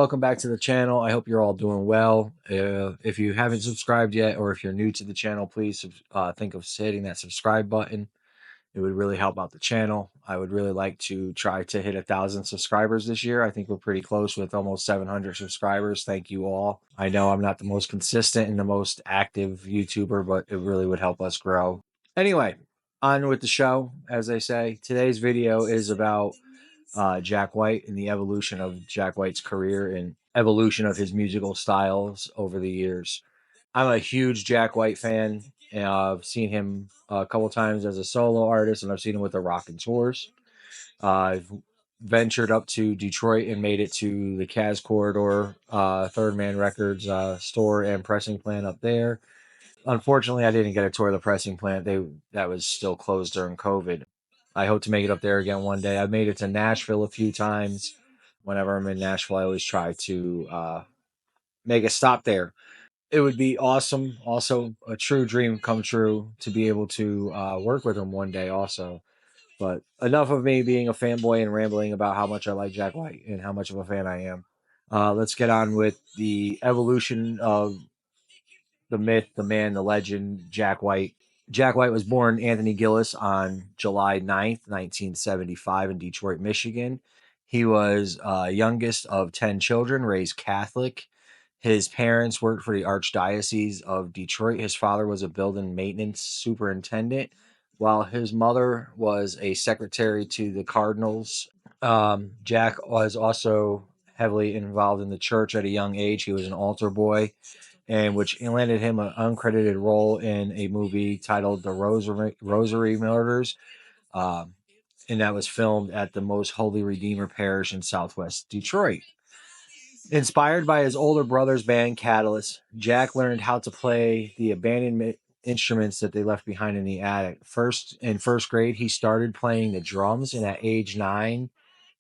welcome back to the channel. I hope you're all doing well. If you haven't subscribed yet, or if you're new to the channel, please think of hitting that subscribe button. It would really help out the channel. I would really like to try to hit 1,000 subscribers this year. I think we're pretty close with almost 700 subscribers. Thank you all. I know I'm not the most consistent and the most active YouTuber, but it really would help us grow. Anyway, on with the show, as they say. Today's video is about Jack White and the evolution of Jack White's career and evolution of his musical styles over the years. I'm a huge Jack White fan. I've seen him a couple times as a solo artist, and I've seen him with the Raconteurs. I've ventured up to Detroit and made it to the Cas Corridor, Third Man Records store and pressing plant up there. Unfortunately, I didn't get a tour of the pressing plant. That was still closed during COVID. I hope to make it up there again one day. I've made it to Nashville a few times. Whenever I'm in Nashville, I always try to make a stop there. It would be awesome. Also, a true dream come true to be able to work with him one day also. But enough of me being a fanboy and rambling about how much I like Jack White and how much of a fan I am. Let's get on with the evolution of the myth, the man, the legend, Jack White. Jack White was born Anthony Gillis on July 9th, 1975 in Detroit, Michigan. He was youngest of 10 children, raised Catholic. His parents worked for the Archdiocese of Detroit. His father was a building maintenance superintendent, while his mother was a secretary to the Cardinals. Jack was also heavily involved in the church at a young age. He was an altar boy, and which landed him an uncredited role in a movie titled The Rosary Murders. And that was filmed at the Most Holy Redeemer Parish in Southwest Detroit. Inspired by his older brother's band Catalyst, Jack learned how to play the abandoned instruments that they left behind in the attic. In first grade, he started playing the drums, and at age 9,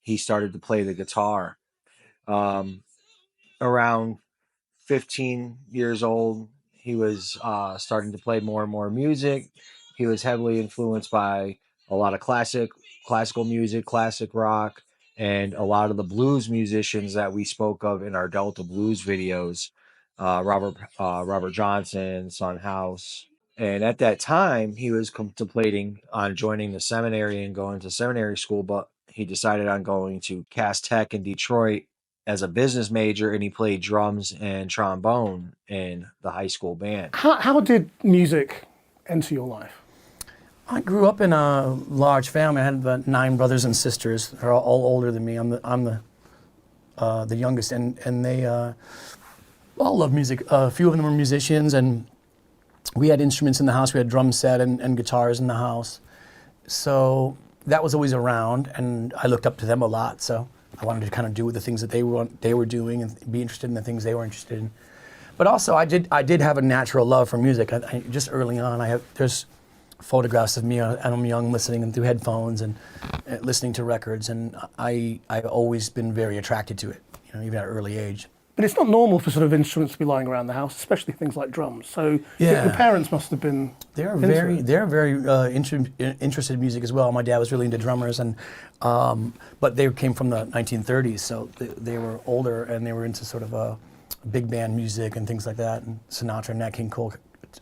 he started to play the guitar. Around 15 years old, he was starting to play more and more music. He was heavily influenced by a lot of classical music, classic rock, and a lot of the blues musicians that we spoke of in our Delta Blues videos, Robert Johnson, Son House. And at that time, he was contemplating on joining the seminary and going to seminary school, but he decided on going to Cass Tech in Detroit as a business major, and he played drums and trombone in the high school band. How did music enter your life? I grew up in a large family. I had about 9 brothers and sisters. They're all older than me. I'm the youngest, and they all love music. A few of them were musicians, and we had instruments in the house. We had a drum set and guitars in the house. So that was always around, and I looked up to them a lot. So I wanted to kind of do the things that they were doing and be interested in the things they were interested in. But also, I did have a natural love for music. Just early on, there's photographs of me. I'm young, listening through headphones and listening to records, and I've always been very attracted to it, even at an early age. But it's not normal for sort of instruments to be lying around the house, especially things like drums. So yeah. Your parents must have been. They're very interested in music as well. My dad was really into drummers, and but they came from the 1930s, so they were older and they were into sort of big band music and things like that, and Sinatra and Nat King Cole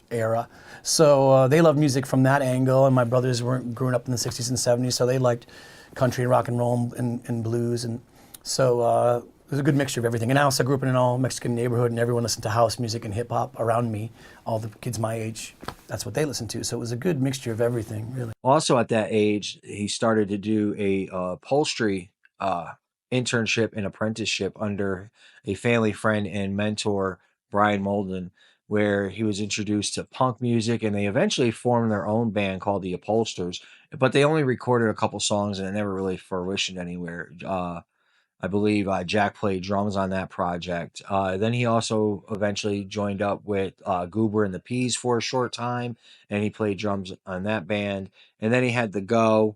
era. So they loved music from that angle, and my brothers were growing up in the 60s and 70s, so they liked country and rock and roll and blues, and so it was a good mixture of everything. And I also grew up in an all-Mexican neighborhood, and everyone listened to house music and hip-hop around me. All the kids my age, that's what they listened to. So it was a good mixture of everything, really. Also at that age, he started to do a upholstery internship and apprenticeship under a family friend and mentor, Brian Molden, where he was introduced to punk music, and they eventually formed their own band called the Upholsters. But they only recorded a couple songs, and it never really fruitioned anywhere. I believe Jack played drums on that project. Then he also eventually joined up with Goober and the Peas for a short time, and he played drums on that band. And then he had The Go.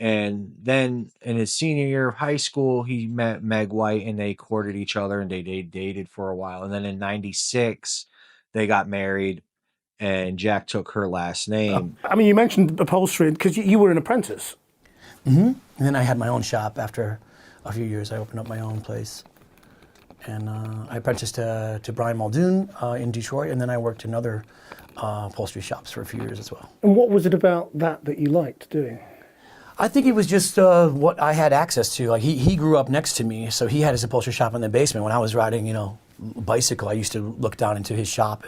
And then in his senior year of high school, he met Meg White, and they courted each other, and they dated for a while. And then in '96, they got married, and Jack took her last name. I mean, you mentioned upholstery because you were an apprentice. Mm-hmm. And then I had my own shop after a few years. I opened up my own place, and I apprenticed to Brian Muldoon in Detroit, and then I worked in other upholstery shops for a few years as well. And what was it about that you liked doing? I think it was just what I had access to. Like he grew up next to me, so he had his upholstery shop in the basement. When I was riding, bicycle, I used to look down into his shop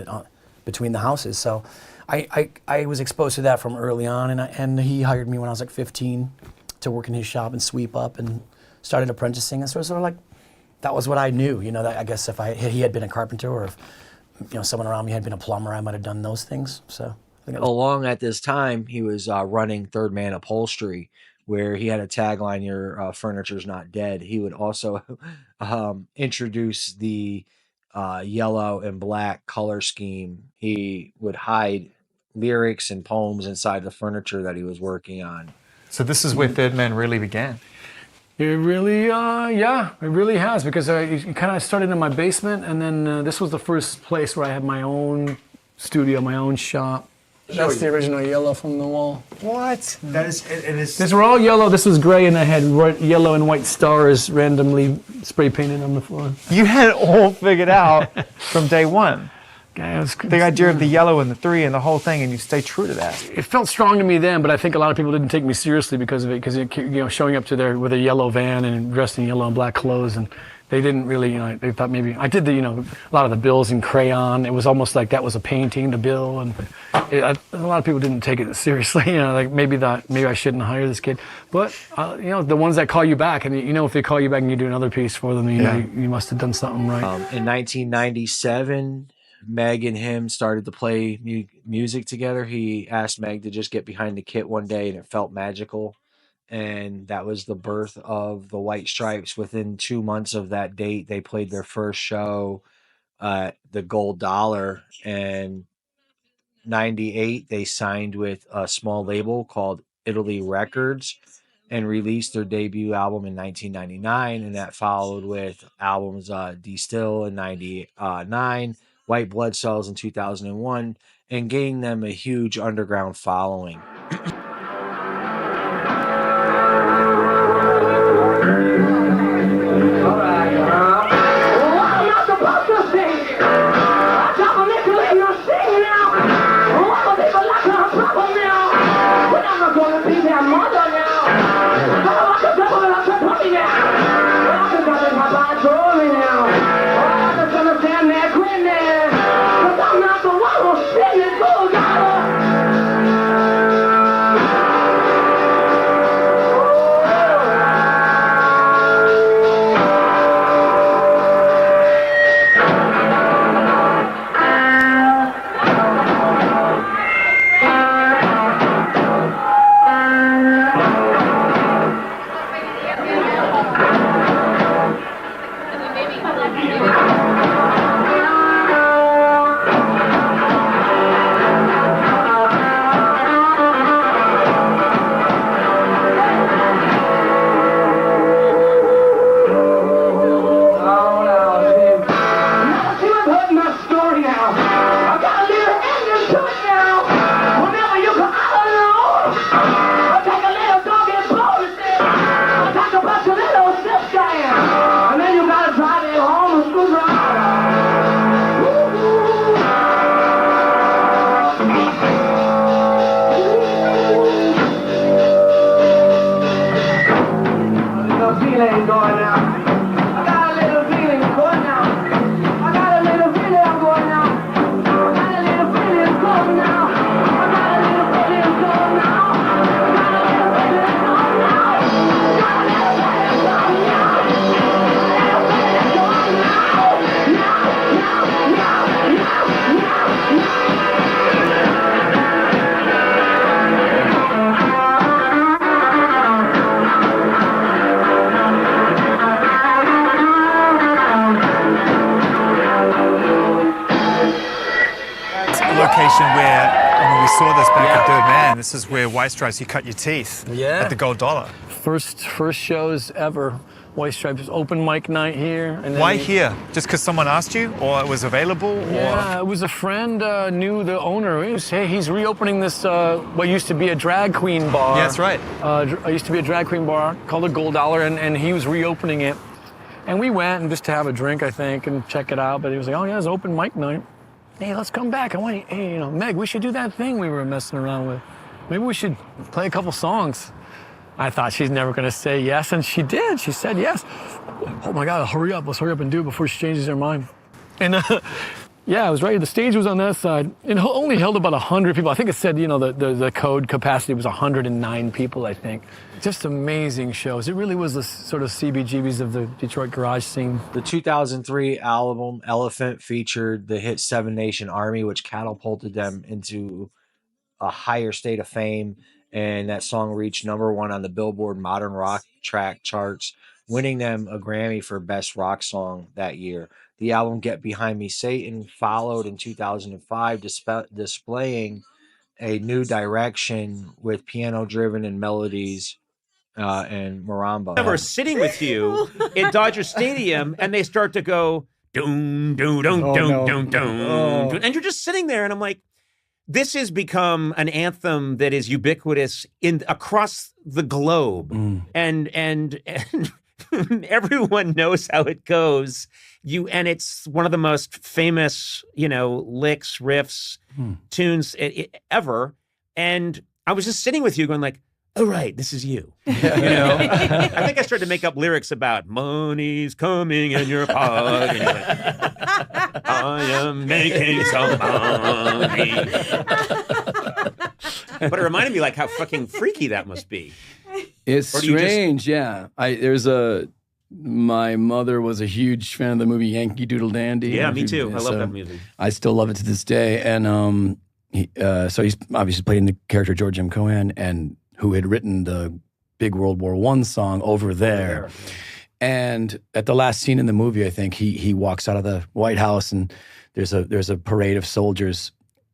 between the houses. So I was exposed to that from early on, and he hired me when I was like 15 to work in his shop and sweep up, and started apprenticing. And so sort of like that was what I knew. That I guess if he had been a carpenter, or if someone around me had been a plumber, I might have done those things. So. Along at this time, he was running Third Man Upholstery, where he had a tagline, "Your furniture's not dead." He would also introduce the yellow and black color scheme. He would hide lyrics and poems inside the furniture that he was working on. So this is where Third Man really began. It really, it really has, because it kind of started in my basement, and then this was the first place where I had my own studio, my own shop. That's the original yellow from the wall. What? That is, it is. These were all yellow. This was gray, and I had yellow and white stars randomly spray painted on the floor. You had it all figured out from day one. Yeah, the idea of the yellow and the 3 and the whole thing, and you stay true to that. It felt strong to me then, but I think a lot of people didn't take me seriously because of it. Because showing up to there with a yellow van and dressed in yellow and black clothes, and they didn't really, they thought maybe I did a lot of the bills in crayon. It was almost like that was a painting, the bill, and a lot of people didn't take it seriously. Like maybe I shouldn't hire this kid. But the ones that call you back, and if they call you back and you do another piece for them, you must have done something right. In 1997. Meg and him started to play music together. He asked Meg to just get behind the kit one day, and it felt magical. And that was the birth of the White Stripes. Within 2 months of that date, they played their first show at the Gold Dollar. And 98, they signed with a small label called Italy Records and released their debut album in 1999. And that followed with albums Distill in 99, White Blood Cells in 2001, and gaining them a huge underground following. Where we saw this back at Third Man. This is where White Stripes, you cut your teeth at the Gold Dollar. First shows ever. White Stripes open mic night here. And why here? Just because someone asked you, or it was available? Yeah, it was a friend knew the owner. He's reopening this what used to be a drag queen bar. Yeah, that's right. It used to be a drag queen bar called the Gold Dollar, and he was reopening it. And we went and just to have a drink, I think, and check it out. But he was like, oh, yeah, it's open mic night. Hey, let's come back. I want, hey, you know, Meg, we should do that thing we were messing around with. Maybe we should play a couple songs. I thought she's never going to say yes, and she did. She said yes. Oh, my God, hurry up. Let's hurry up and do it before she changes her mind. And yeah, I was right. The stage was on that side. It only held about 100 people. I think it said, you know, the code capacity was 109 people, I think. Just amazing shows. It really was the sort of CBGBs of the Detroit garage scene. The 2003 album Elephant featured the hit Seven Nation Army, which catapulted them into a higher state of fame. And that song reached #1 on the Billboard Modern Rock Track charts, winning them a Grammy for Best Rock Song that year. The album Get Behind Me Satan followed in 2005, displaying a new direction with piano-driven and melodies and marimba. I remember sitting with you at Dodger Stadium, and they start to go, doom, doom, doom, doom, doom, doom, and you're just sitting there, and I'm like, this has become an anthem that is ubiquitous across the globe, and everyone knows how it goes. And it's one of the most famous, you know, licks, riffs, tunes ever. And I was just sitting with you, going like, "Oh right, this is you." You know, I think I started to make up lyrics about money's coming in your pocket. And you're like, I am making some money. But it reminded me like how fucking freaky that must be. It's strange, yeah. My mother was a huge fan of the movie Yankee Doodle Dandy. Yeah, me too. I love that movie. I still love it to this day. And so he's obviously playing the character George M. Cohan, and who had written the big World War I song Over There. And at the last scene in the movie, I think he walks out of the White House, and there's a parade of soldiers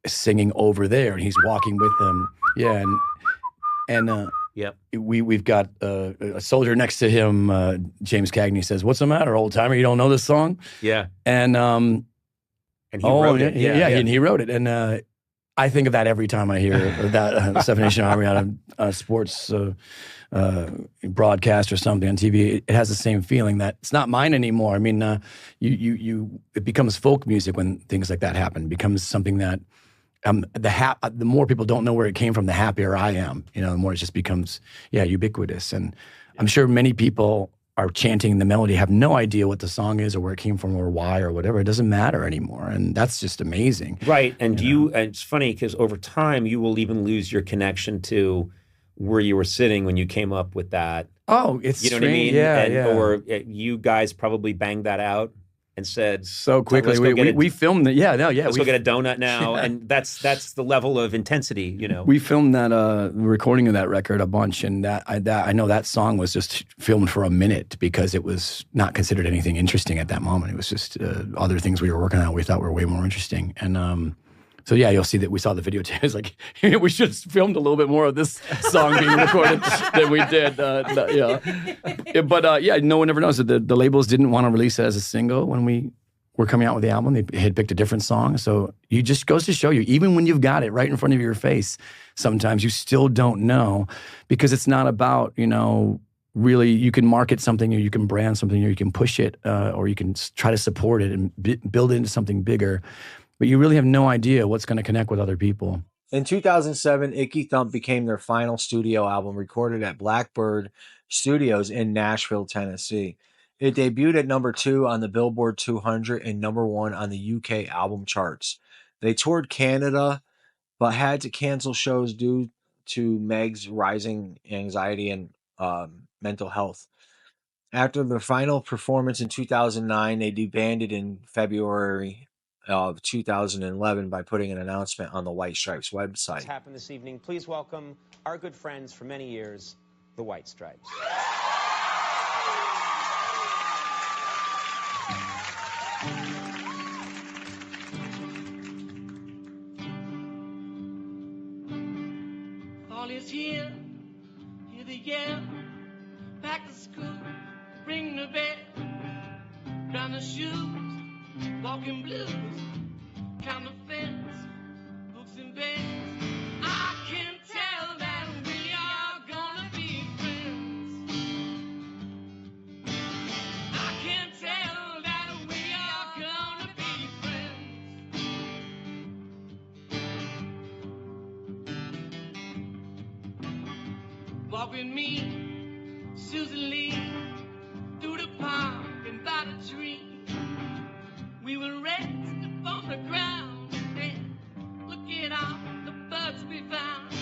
singing Over There, and he's walking with them. Yeah, and yep. We've got a soldier next to him. James Cagney says, "What's the matter, old timer? You don't know this song?" Yeah, and he wrote it. Yeah, and he wrote it. And I think of that every time I hear that Seven Nation Army on a sports broadcast or something on TV. It has the same feeling that it's not mine anymore. I mean, it becomes folk music when things like that happen. It becomes something that. The more people don't know where it came from, the happier I am. You know, the more it just becomes, ubiquitous. And I'm sure many people are chanting the melody, have no idea what the song is or where it came from or why or whatever. It doesn't matter anymore. And that's just amazing. Right. And and it's funny because over time, you will even lose your connection to where you were sitting when you came up with that. Oh, it's you know strange. what I mean? Yeah. Or you guys probably banged that out and said so quickly. We filmed it. Let's go get a donut now, and that's the level of intensity. You know, we filmed that recording of that record a bunch, and I know that song was just filmed for a minute because it was not considered anything interesting at that moment. It was just other things we were working on we thought were way more interesting, and so yeah, you'll see that we saw the videotape. It's like we should have filmed a little bit more of this song being recorded than we did. But no one ever knows that the labels didn't want to release it as a single when we were coming out with the album. They had picked a different song. So it just goes to show you, even when you've got it right in front of your face, sometimes you still don't know because it's not about, really you can market something or you can brand something or you can push it or you can try to support it and build it into something bigger. But you really have no idea what's going to connect with other people. In 2007, Icky Thump became their final studio album recorded at Blackbird Studios in Nashville, Tennessee. It debuted at #2 on the Billboard 200 and #1 on the UK album charts. They toured Canada, but had to cancel shows due to Meg's rising anxiety and mental health. After their final performance in 2009, they disbanded in February of 2011 by putting an announcement on the White Stripes website. What's happened this evening? Please welcome our good friends for many years, the White Stripes. All is here, hear the yell, back to school, ring the bell, down the shoes, walking blues, count the fence, books and bags. I can tell that we are gonna be friends. I can Walk with me, Susan Lee, through the park and by the tree. We will rest upon the ground and look at all the birds we found.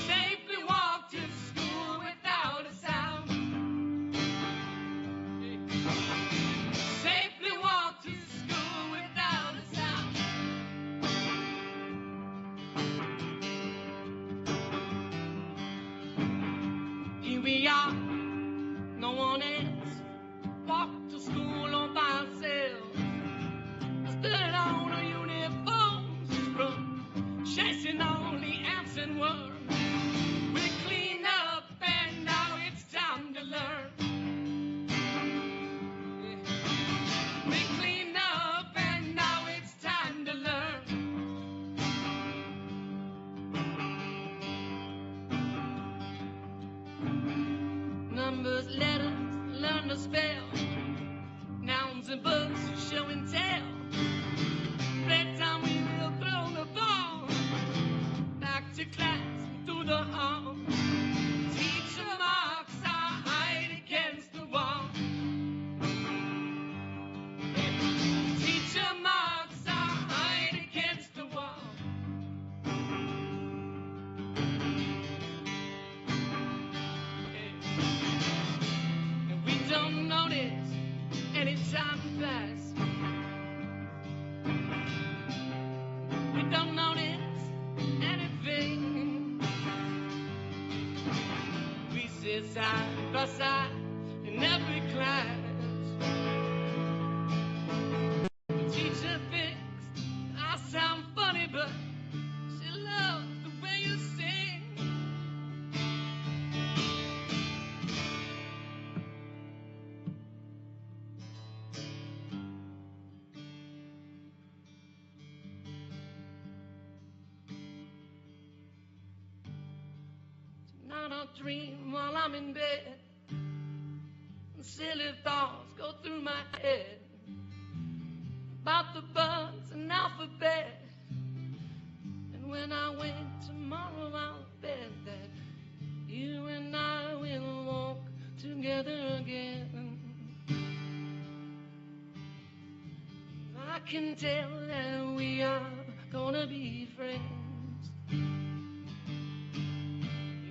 Safely walk to school without a sound. Safely walk to school without a sound. Here we are, no one else. Walk to school all by ourselves. Stood on our uniforms from chasing all the ants and worms. We clean up and now it's time to learn. We clean up and now it's time to learn. Numbers, letters, learn to spell. Nouns and books, show and tell. Bedtime we will throw the ball. Back to class, through the hall. Teacher marks our height against the wall. Teacher marks our height against the wall. And we don't notice any time pass. We don't notice anything. We sit side by side in every class. The teacher thinks I sound funny, but she loves the way you sing. Tonight I'll dream while I'm in bed, and silly thoughts go through my head about the birds and alphabet. And when I wake tomorrow, I'll bet that you and I will walk together again. I can tell that we are gonna be friends.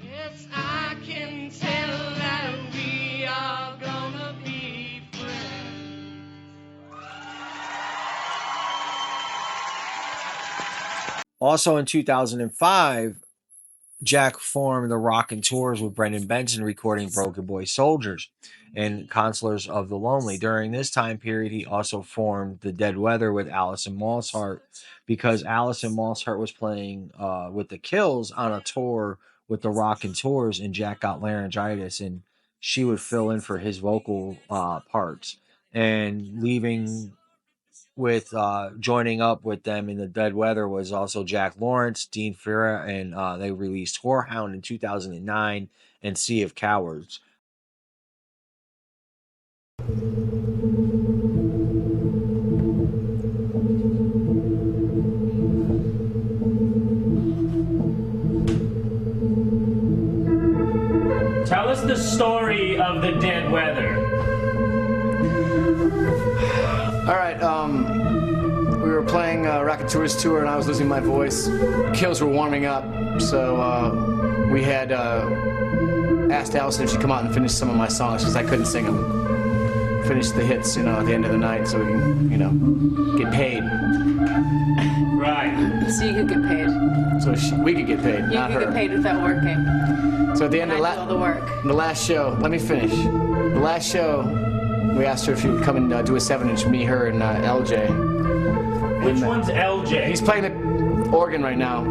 Yes, I can tell that we are gonna be friends. Also in 2005, Jack formed the Raconteurs with Brendan Benson, recording Broken Boy Soldiers and Consolers of the Lonely. During this time period, he also formed the Dead Weather with Alison Mossart, because Alison Mossart was playing with the Kills on a tour with the Raconteurs, and Jack got laryngitis, and she would fill in for his vocal parts. And leaving with joining up with them in the Dead Weather was also Jack Lawrence, Dean Farrar, and they released Whorehound in 2009 and Sea of Cowards. Tell us the story of the Dead Weather. All right, we were playing Raconteurs tour, and I was losing my voice. Kills were warming up, so we had asked Allison if she'd come out and finish some of my songs, because I couldn't sing them. Finish the hits, at the end of the night, so we can, get paid. Right. So you could get paid. So we could get paid, You not could her. get paid without working. So at the end And of I do all the work. the last show, let me finish. The last show, we asked her if she would come and do a 7-inch, me, her, and LJ. Which one's LJ? He's playing the organ right now.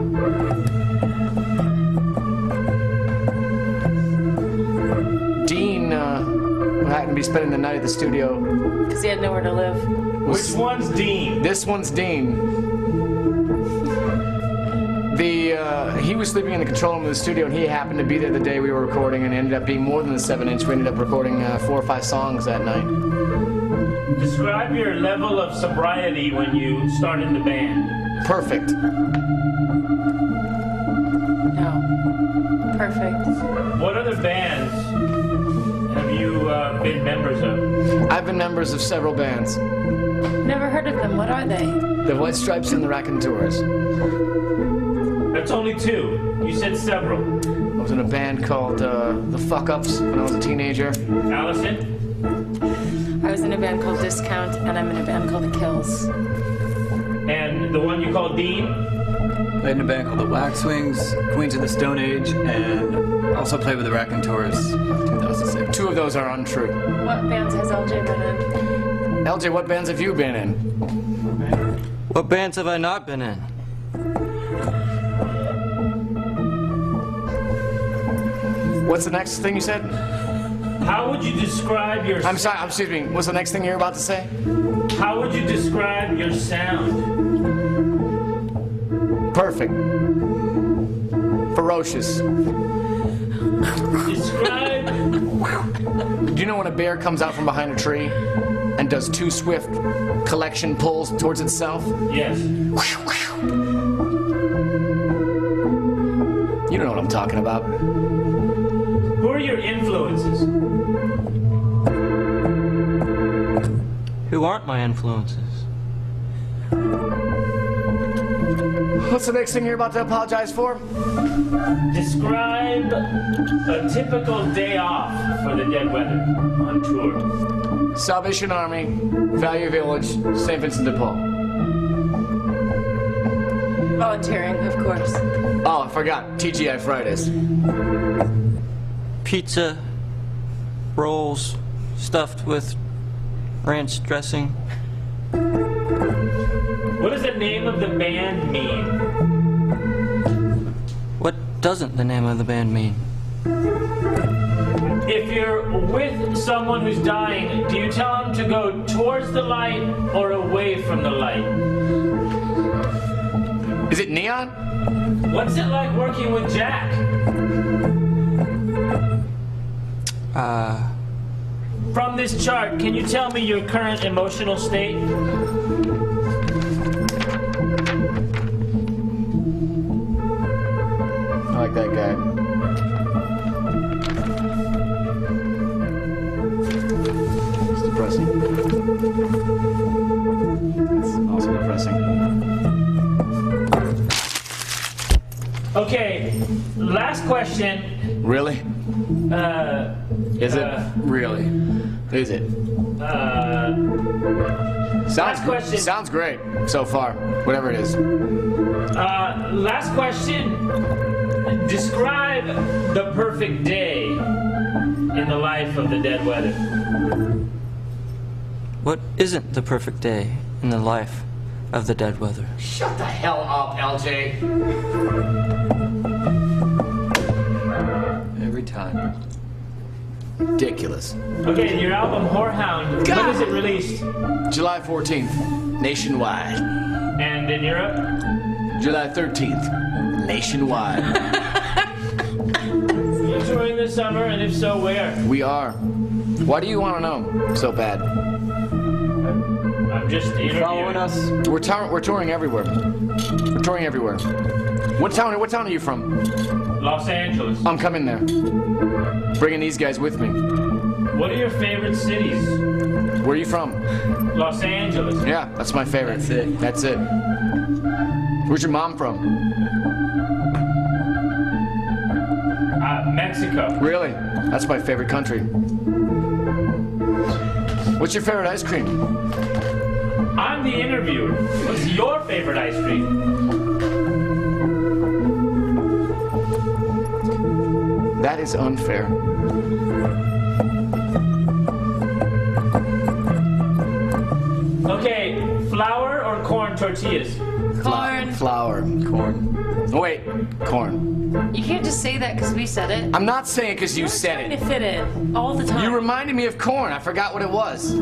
Dean happened to be spending the night at the studio. Because he had nowhere to live. Which one's Dean? This one's Dean. He was sleeping in the control room of the studio, and he happened to be there the day we were recording, and it ended up being more than a 7-inch. We ended up recording 4 or 5 songs that night. Describe your level of sobriety when you started the band. Perfect. No. Perfect. What of bands have you been members of? I've been members of several bands. Never heard of them. What are they? The White Stripes and the Raconteurs. That's only two. You said several. I was in a band called The Fuck Ups when I was a teenager. Allison? I was in a band called Discount, and I'm in a band called The Kills. And the one you call Dean? Played in a band called the Waxwings, Queens of the Stone Age, and also played with the Raconteurs in 2006. Two of those are untrue. What bands has LJ been in? LJ, what bands have you been in? What bands have I not been in? What's the next thing you said? How would you describe your... I'm sorry, excuse me. What's the next thing you're about to say? How would you describe your sound? Perfect. Ferocious. Describe... Do you know when a bear comes out from behind a tree and does two swift collection pulls towards itself? Yes. You don't know what I'm talking about. Who are your influences? Who aren't my influences? What's the next thing you're about to apologize for? Describe a typical day off for the Dead Weather on tour. Salvation Army, Value Village, St. Vincent de Paul. Volunteering, of course. Oh, I forgot. TGI Fridays. Pizza, rolls, stuffed with ranch dressing. What does the name of the band mean? What doesn't the name of the band mean? If you're with someone who's dying, do you tell them to go towards the light or away from the light? Is it neon? What's it like working with Jack? From this chart, can you tell me your current emotional state? I like that guy. It's depressing. It's also depressing. Okay, last question. Really? Is it? Really? Is it? Last question. Sounds great so far. Whatever it is. Last question. Describe the perfect day in the life of the Dead Weather. What isn't the perfect day in the life of the Dead Weather? Shut the hell up, LJ. Every time. Ridiculous. Okay, and your album Whorehound, when is it released? July 14th, nationwide. And in Europe? July 13th, nationwide. You're touring this summer, and if so, where? We are. Why do you want to know so bad? I'm just interviewing. Following us? We're touring everywhere. We're touring everywhere. What town are you from? Los Angeles. I'm coming there. Bringing these guys with me. What are your favorite cities? Where are you from? Los Angeles. Yeah, that's my favorite. That's it. That's it. Where's your mom from? Mexico. Really? That's my favorite country. What's your favorite ice cream? I'm the interviewer. What's your favorite ice cream? That is unfair. Okay, flour or corn tortillas? Corn. Flour. Corn. Oh, wait. Corn. You can't just say that because we said it. I'm not saying it because you You're said trying it. to fit in all the time. You reminded me of corn. I forgot what it was. He's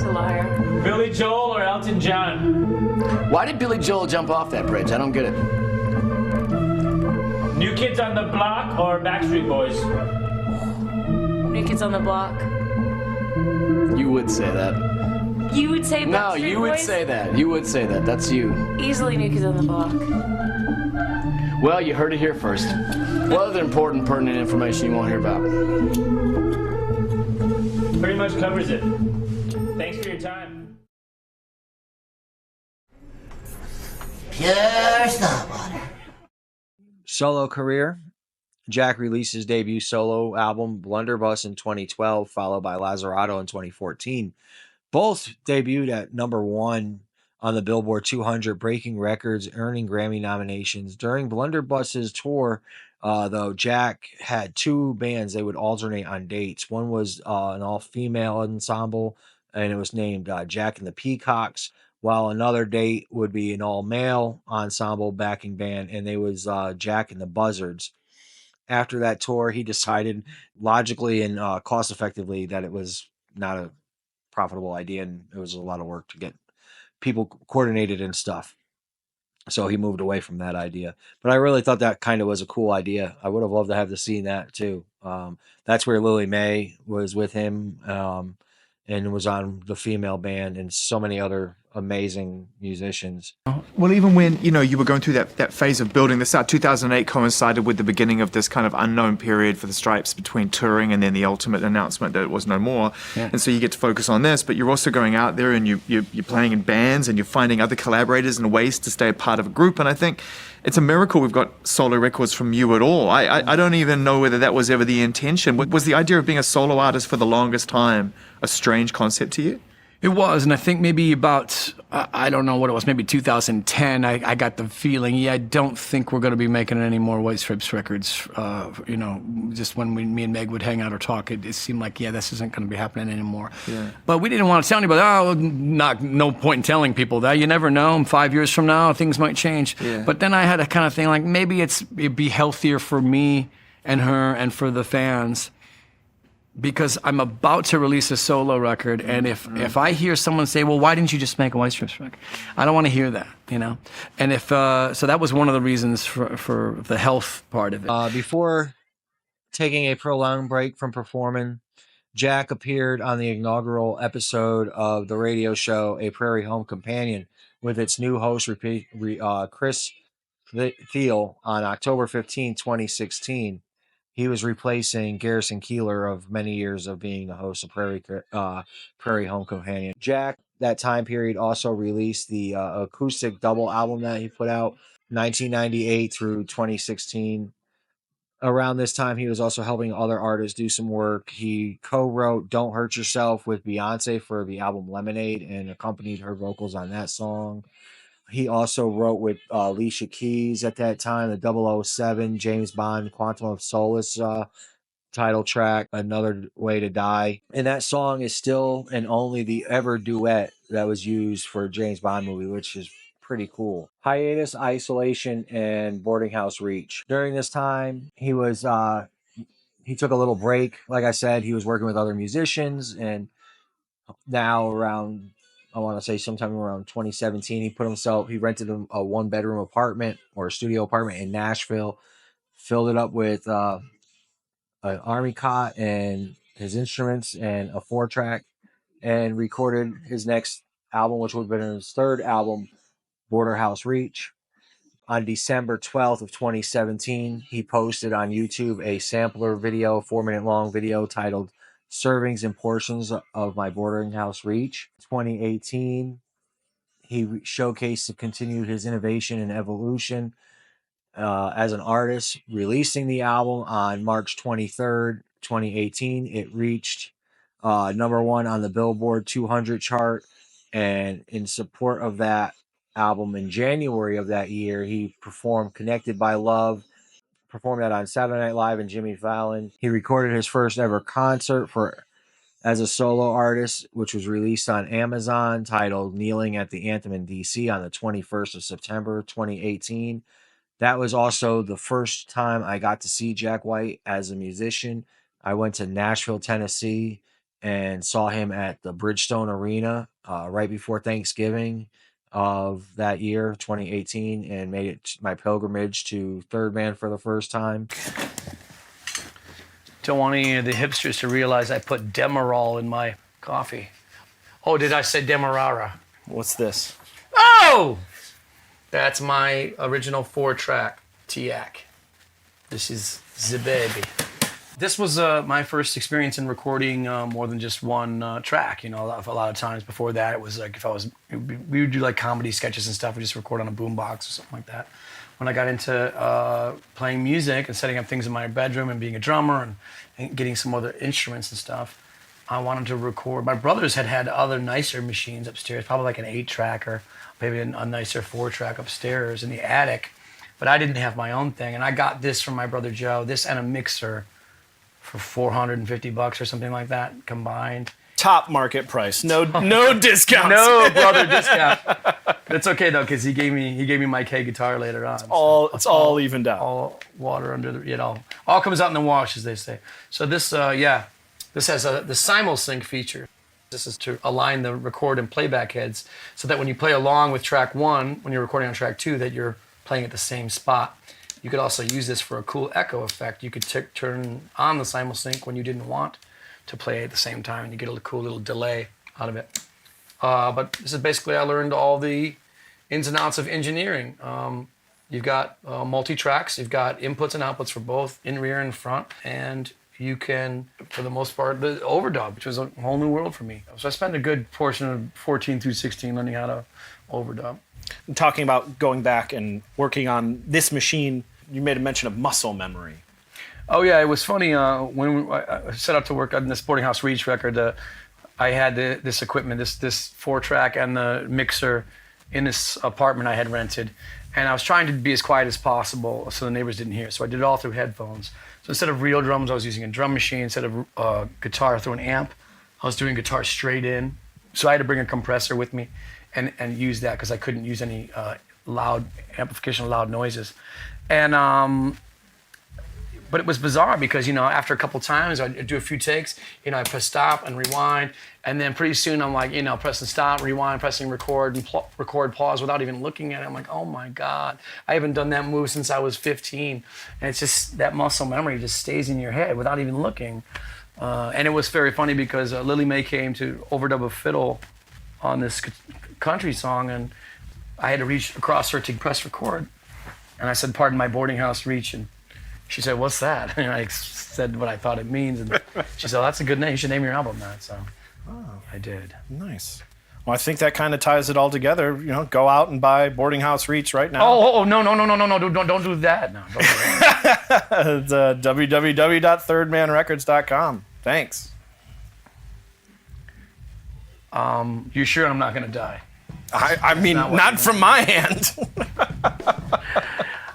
a liar. Billy Joel or Elton John? Why did Billy Joel jump off that bridge? I don't get it. New Kids on the Block or Backstreet Boys? New Kids on the Block. You would say that. You would say No, Backstreet you would Boys? say that. You would say that. That's you. Easily New Kids on the Block. Well, you heard it here first. What other important, pertinent information you want to hear about? Pretty much covers it. Thanks for your time. Pure salt water. Solo career. Jack released his debut solo album, Blunderbuss, in 2012, followed by Lazzarato in 2014. Both debuted at #1 on the Billboard 200, breaking records, earning Grammy nominations. During Blunderbuss's tour, though, Jack had two bands. They would alternate on dates. One was an all-female ensemble, and it was named Jack and the Peacocks, while another date would be an all-male ensemble backing band, and they was Jack and the Buzzards. After that tour, he decided logically and cost-effectively that it was not a profitable idea, and it was a lot of work to get people coordinated and stuff. So he moved away from that idea. But I really thought that kind of was a cool idea. I would have loved to have seen that too. That's where Lily Mae was with him, and was on the female band, and so many other amazing musicians. Well, even when, you were going through that phase of building this out, 2008 coincided with the beginning of this kind of unknown period for the Stripes between touring and then the ultimate announcement that it was no more. Yeah. And so you get to focus on this, but you're also going out there and you're playing in bands and you're finding other collaborators and ways to stay a part of a group. And I think it's a miracle we've got solo records from you at all. I don't even know whether that was ever the intention. Was the idea of being a solo artist for the longest time a strange concept to you? It was, and I think maybe about, I don't know what it was, maybe 2010, I got the feeling, I don't think we're going to be making any more White Stripes records. Just when me and Meg would hang out or talk, it seemed like, this isn't going to be happening anymore. Yeah. But we didn't want to tell anybody, no point in telling people that. You never know, 5 years from now, things might change. Yeah. But then I had a kind of thing like, maybe it'd be healthier for me and her and for the fans, because I'm about to release a solo record, and if I hear someone say, well, why didn't you just make a White Stripes record? I don't want to hear that, And so that was one of the reasons for the health part of it. Before taking a prolonged break from performing, Jack appeared on the inaugural episode of the radio show A Prairie Home Companion with its new host, Chris Thiel, on October 15, 2016. He was replacing Garrison Keillor of many years of being the host of Prairie Home Companion. Jack, that time period, also released the acoustic double album that he put out, 1998 through 2016. Around this time, he was also helping other artists do some work. He co-wrote Don't Hurt Yourself with Beyonce for the album Lemonade and accompanied her vocals on that song. He also wrote with Alicia Keys at that time, the 007 James Bond Quantum of Solace title track, Another Way to Die. And that song is still and only the ever duet that was used for a James Bond movie, which is pretty cool. Hiatus, Isolation, and Boarding House Reach. During this time, he took a little break. Like I said, he was working with other musicians, and now around, I want to say sometime around 2017, he rented a one-bedroom apartment or a studio apartment in Nashville, filled it up with an army cot and his instruments and a 4-track, and recorded his next album, which would have been his third album, Border House Reach. On December 12th of 2017, he posted on YouTube a sampler video, 4-minute long video titled Servings and Portions of My Boarding House Reach. 2018, he showcased and continued his innovation and evolution as an artist, releasing the album on March 23rd, 2018. It reached #1 on the Billboard 200 chart, and in support of that album, in January of that year, he performed Connected by Love, performed that on Saturday Night Live and Jimmy Fallon. He recorded his first ever concert as a solo artist, which was released on Amazon, titled Kneeling at the Anthem in DC on the 21st of September, 2018. That was also the first time I got to see Jack White as a musician. I went to Nashville, Tennessee, and saw him at the Bridgestone Arena right before Thanksgiving of that year, 2018, and made it my pilgrimage to Third Man for the first time. Don't want any of the hipsters to realize I put Demerol in my coffee. Oh, did I say Demerara? What's this? Oh! That's my original 4-track Tiak. This is the baby. This was my first experience in recording more than just one track. You know, a lot of times before that, it was like we would do like comedy sketches and stuff. We just record on a boombox or something like that. When I got into playing music and setting up things in my bedroom and being a drummer and getting some other instruments and stuff, I wanted to record. My brothers had other nicer machines upstairs, probably like an 8-track or maybe a nicer 4-track upstairs in the attic. But I didn't have my own thing, and I got this from my brother Joe. This and a mixer for $450 or something like that combined. Top market price. No discounts. No brother discount. It's okay though, because he gave me my K guitar later on. It's all evened out. All water under the all comes out in the wash, as they say. So this this has the simul-sync feature. This is to align the record and playback heads so that when you play along with track 1, when you're recording on track 2, that you're playing at the same spot. You could also use this for a cool echo effect. You could turn on the simul-sync when you didn't want to play at the same time, and you get a cool little delay out of it. But this is basically, I learned all the ins and outs of engineering. You've got multi-tracks, you've got inputs and outputs for both in rear and front, and you can, for the most part, the overdub, which was a whole new world for me. So I spent a good portion of 14 through 16 learning how to overdub. And talking about going back and working on this machine, you made a mention of muscle memory. Oh yeah, it was funny when I set out to work on this Boarding House Reach record. I had this equipment, this 4-track and the mixer in this apartment I had rented, and I was trying to be as quiet as possible so the neighbors didn't hear. So I did it all through headphones. So instead of real drums, I was using a drum machine. Instead of guitar through an amp, I was doing guitar straight in. So I had to bring a compressor with me and use that because I couldn't use any loud amplification, loud noises. And but it was bizarre because, you know, after a couple times, I'd do a few takes, you know, I press stop and rewind, and then pretty soon I'm like, you know, pressing stop, rewind, pressing record, and record, pause without even looking at it. I'm like, oh my God, I haven't done that move since I was 15. And it's just, that muscle memory just stays in your head without even looking. And it was very funny because Lily Mae came to overdub a fiddle on this country song, and I had to reach across her to press record. And I said, pardon my boarding house reach, and she said, what's that? And I said what I thought it means. And she said, oh, that's a good name. You should name your album that. So I did. Nice. Well, I think that kind of ties it all together. You know, go out and buy Boarding House Reach right now. Oh, no. Don't do that. No, don't do that. It's www.thirdmanrecords.com. Thanks. You sure I'm not going to die? I mean, not from my hand.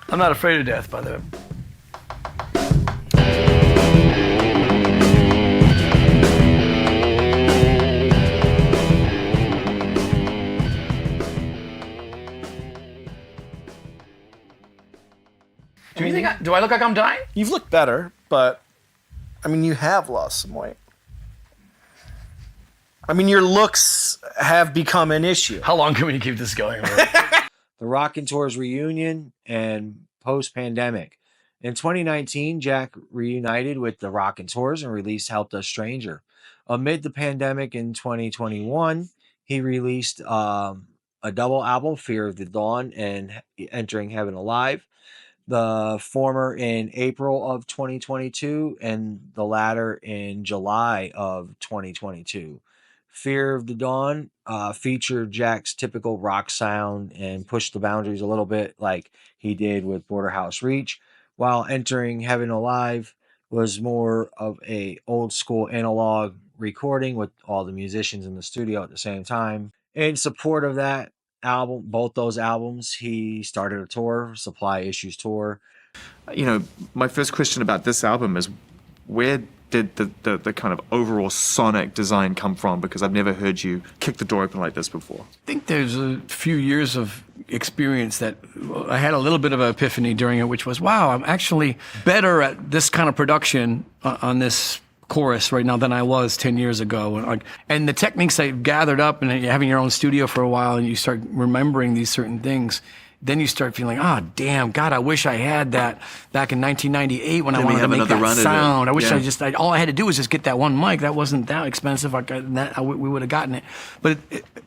I'm not afraid of death, by the way. Do I look like I'm dying? You've looked better, but I mean, you have lost some weight. I mean, your looks have become an issue. How long can we keep this going? The Raconteurs reunion and post-pandemic. In 2019, Jack reunited with the Raconteurs and released Helped Us Stranger. Amid the pandemic in 2021, he released a double album, Fear of the Dawn and Entering Heaven Alive. The former in April of 2022 and the latter in July of 2022. Fear of the Dawn featured Jack's typical rock sound and pushed the boundaries a little bit like he did with Border House Reach, while Entering Heaven Alive was more of a old school analog recording with all the musicians in the studio at the same time. In support of that album, both those albums, he started a tour, Supply Issues Tour. You know, my first question about this album is, where did the kind of overall sonic design come from? Because I've never heard you kick the door open like this before. I think there's a few years of experience that I had a little bit of an epiphany during it, which was, wow, I'm actually better at this kind of production on this chorus right now than I was 10 years ago. And the techniques I've gathered up and having your own studio for a while and you start remembering these certain things then you start feeling, damn, God, I wish I had that back in 1998 when I Then we wanted to have make another that run at it. sound. I wish Yeah. all I had to do was just get that one mic. That wasn't that expensive. We would have gotten it. But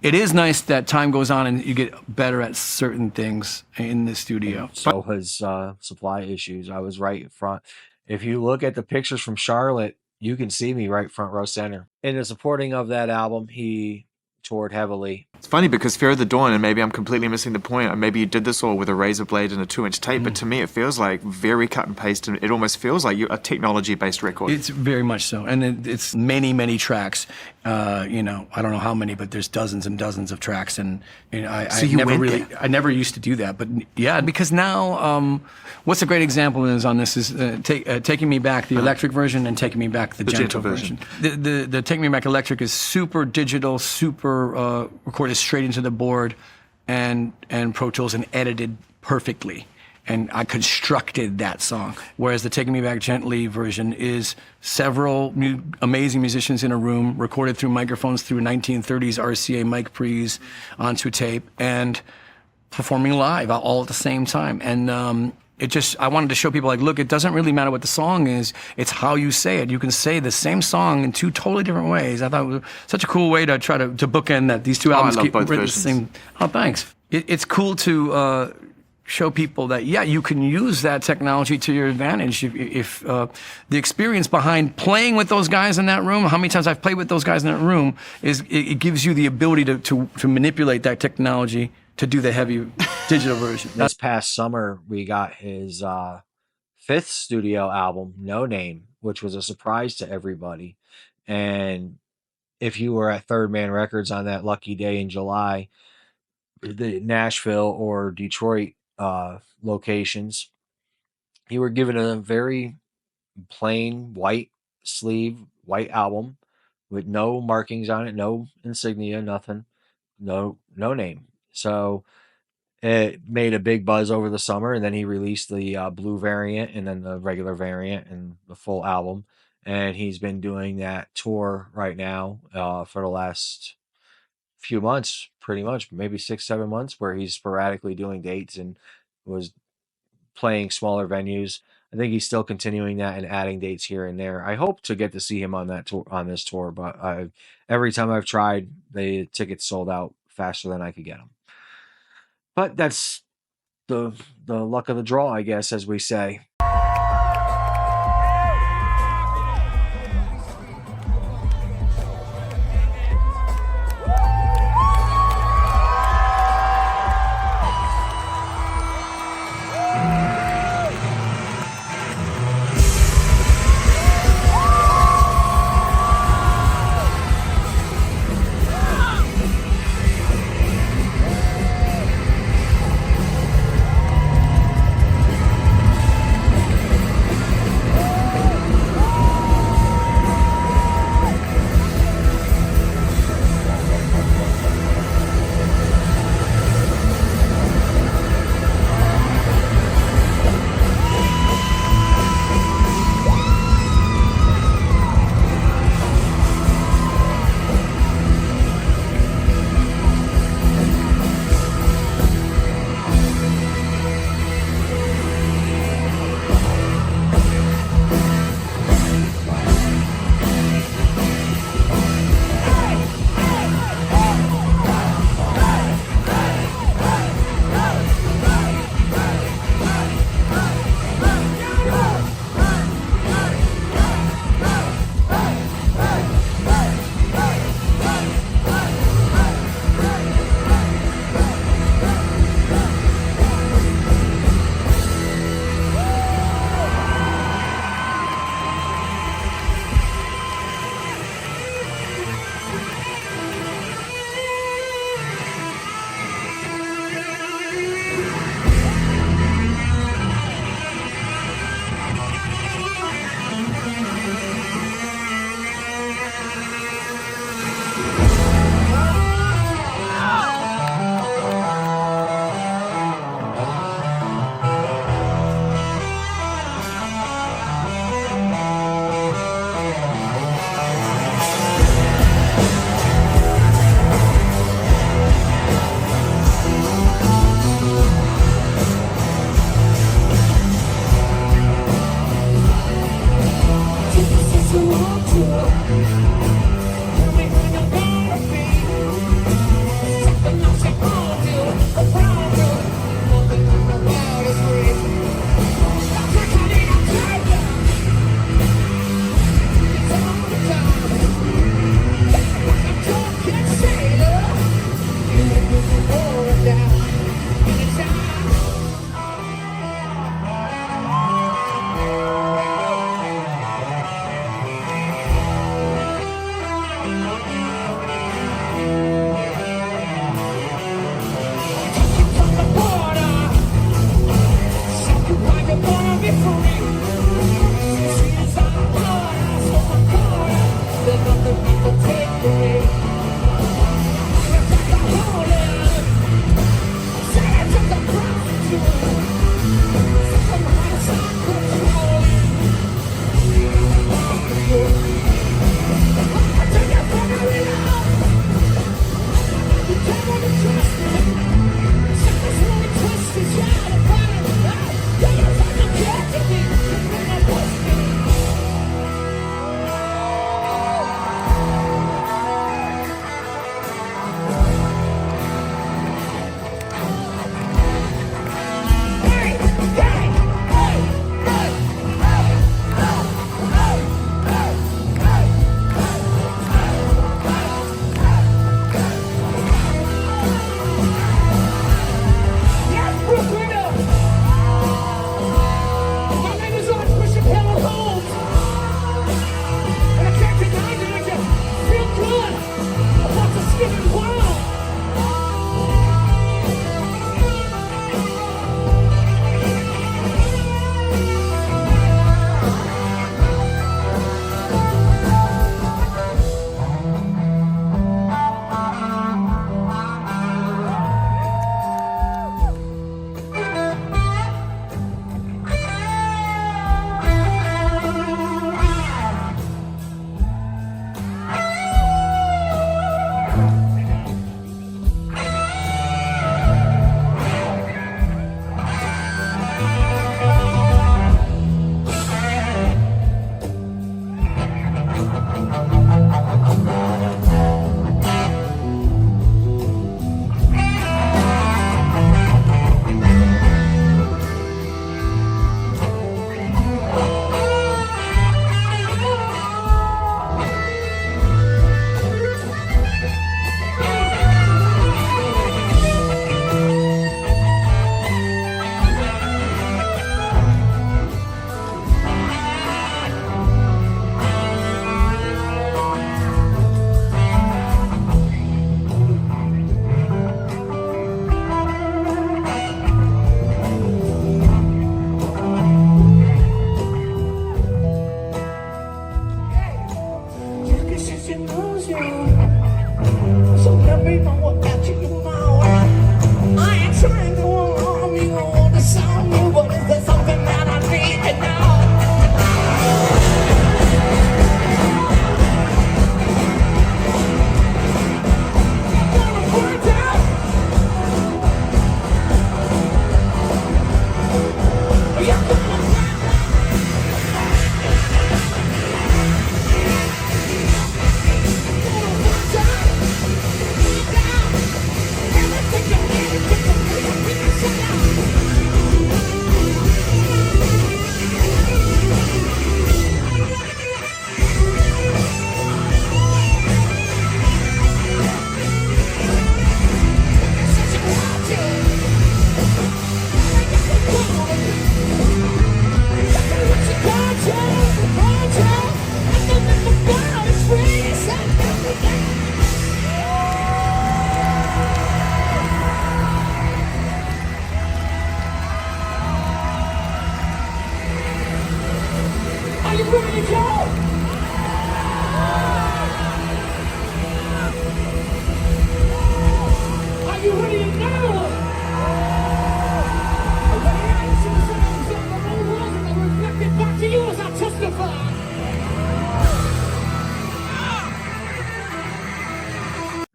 it is nice that time goes on and you get better at certain things in the studio. So his supply issues. I was right in front. If you look at the pictures from Charlotte, you can see me right front row center. In the supporting of that album, he toured heavily. It's funny because Fear of the Dawn, and maybe I'm completely missing the point, or maybe you did this all with a razor blade and a 2-inch tape, but to me it feels like very cut and paste, and it almost feels like a technology-based record. It's very much so, and it's many, many tracks. I don't know how many, but there's dozens and dozens of tracks, and I never used to do that, but yeah, because now, what's a great example is on this is Taking Me Back, the electric version, and Taking Me Back, the gentle version. The Taking Me Back electric is super digital, super recorded straight into the board, and Pro Tools and edited perfectly. And I constructed that song. Whereas the Taking Me Back Gently version is several amazing musicians in a room, recorded through microphones through 1930s RCA mic pre's onto tape, and performing live all at the same time. And I wanted to show people, like, look, it doesn't really matter what the song is, it's how you say it. You can say the same song in two totally different ways. I thought it was such a cool way to try to bookend that these two albums I love both versions. the same. Oh, thanks. It's cool to show people that, yeah, you can use that technology to your advantage. If the experience behind playing with those guys in that room, how many times I've played with those guys in that room, it gives you the ability to manipulate that technology to do the heavy digital version. This past summer, we got his 5th studio album, No Name, which was a surprise to everybody. And if you were at Third Man Records on that lucky day in July, the Nashville or Detroit locations, you were given a very plain white sleeve, white album with no markings on it, no insignia, nothing, no name. So it made a big buzz over the summer, and then he released the blue variant and then the regular variant and the full album. And he's been doing that tour right now for the last few months, pretty much, maybe 6-7 months, where he's sporadically doing dates and was playing smaller venues. I think he's still continuing that and adding dates here and there. I hope to get to see him on that tour, on this tour, but every time I've tried, the tickets sold out faster than I could get them. But that's the luck of the draw, I guess, as we say.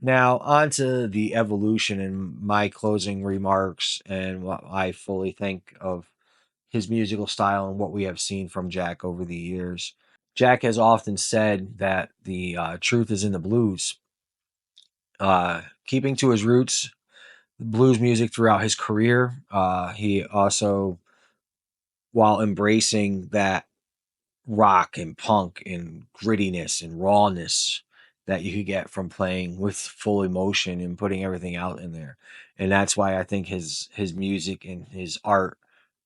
Now, on to the evolution and my closing remarks and what I fully think of his musical style and what we have seen from Jack over the years. Jack has often said that the truth is in the blues. Keeping to his roots, blues music throughout his career, he also, while embracing that rock and punk and grittiness and rawness that you could get from playing with full emotion and putting everything out in there. And that's why I think his music and his art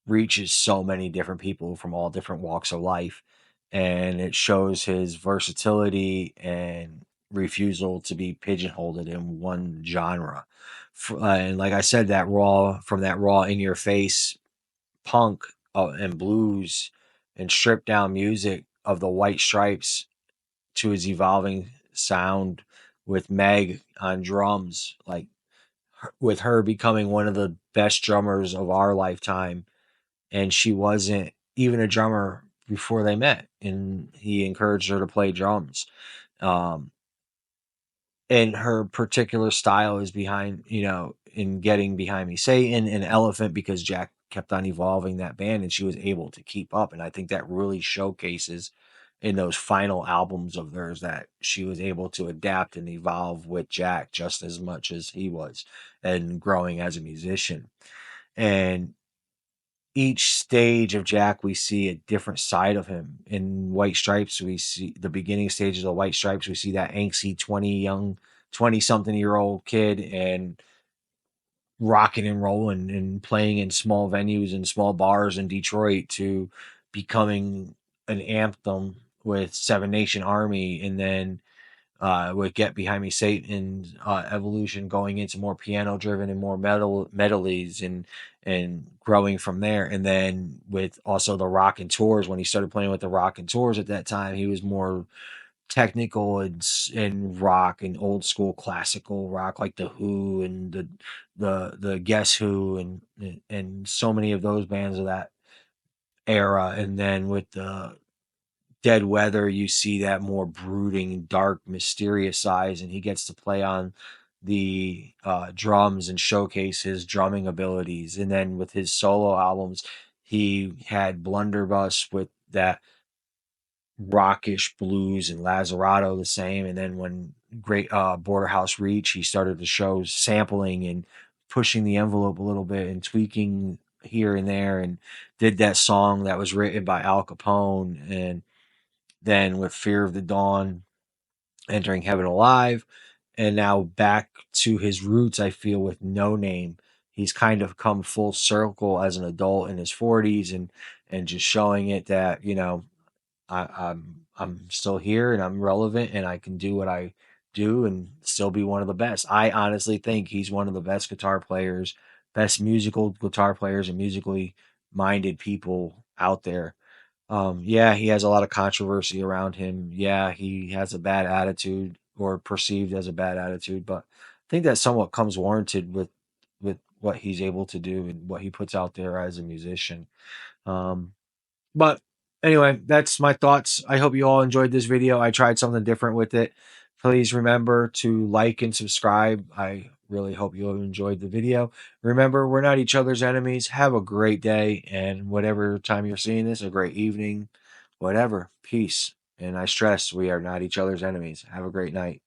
reaches so many different people from all different walks of life. And it shows his versatility and refusal to be pigeonholed in one genre. And like I said, that raw in your face punk and blues and stripped down music of the White Stripes to his evolving sound with Meg on drums, like with her becoming one of the best drummers of our lifetime. And she wasn't even a drummer before they met, and he encouraged her to play drums. Um, and her particular style is behind, in getting Behind Me Satan and Elephant, because Jack kept on evolving that band and she was able to keep up. And I think that really showcases in those final albums of theirs that she was able to adapt and evolve with Jack just as much as he was, and growing as a musician. And each stage of Jack, we see a different side of him. In White Stripes, we see the beginning stages of White Stripes. We see that angsty 20 something year old kid and rocking and rolling and playing in small venues and small bars in Detroit, to becoming an anthem with Seven Nation Army, and then with Get Behind Me Satan, evolution going into more piano driven and more medleys, and growing from there. And then with also the Raconteurs, when he started playing with the Raconteurs at that time, he was more technical and rock and old school classical rock, like the Who and the Guess Who, and so many of those bands of that era. And then with the Dead Weather, you see that more brooding, dark, mysterious side, and he gets to play on the drums and showcase his drumming abilities. And then with his solo albums, he had Blunderbuss with that rockish blues, and Lazzarato the same. And then when Great Border House Reach, he started to show sampling and pushing the envelope a little bit and tweaking here and there, and did that song that was written by Al Capone. And then with Fear of the Dawn, entering Heaven Alive, and now back to his roots, I feel, with No Name. He's kind of come full circle as an adult in his 40s, and just showing it that, I'm still here and I'm relevant and I can do what I do and still be one of the best. I honestly think he's one of the best guitar players, best musical guitar players and musically minded people out there. Yeah, he has a lot of controversy around him. Yeah, he has a bad attitude, or perceived as a bad attitude, but I think that somewhat comes warranted with what he's able to do and what he puts out there as a musician. But anyway, that's my thoughts. I hope you all enjoyed this video. I tried something different with it. Please remember to like and subscribe. I really hope you enjoyed the video. Remember, we're not each other's enemies. Have a great day, and whatever time you're seeing this, a great evening, whatever. Peace. And I stress, we are not each other's enemies. Have a great night.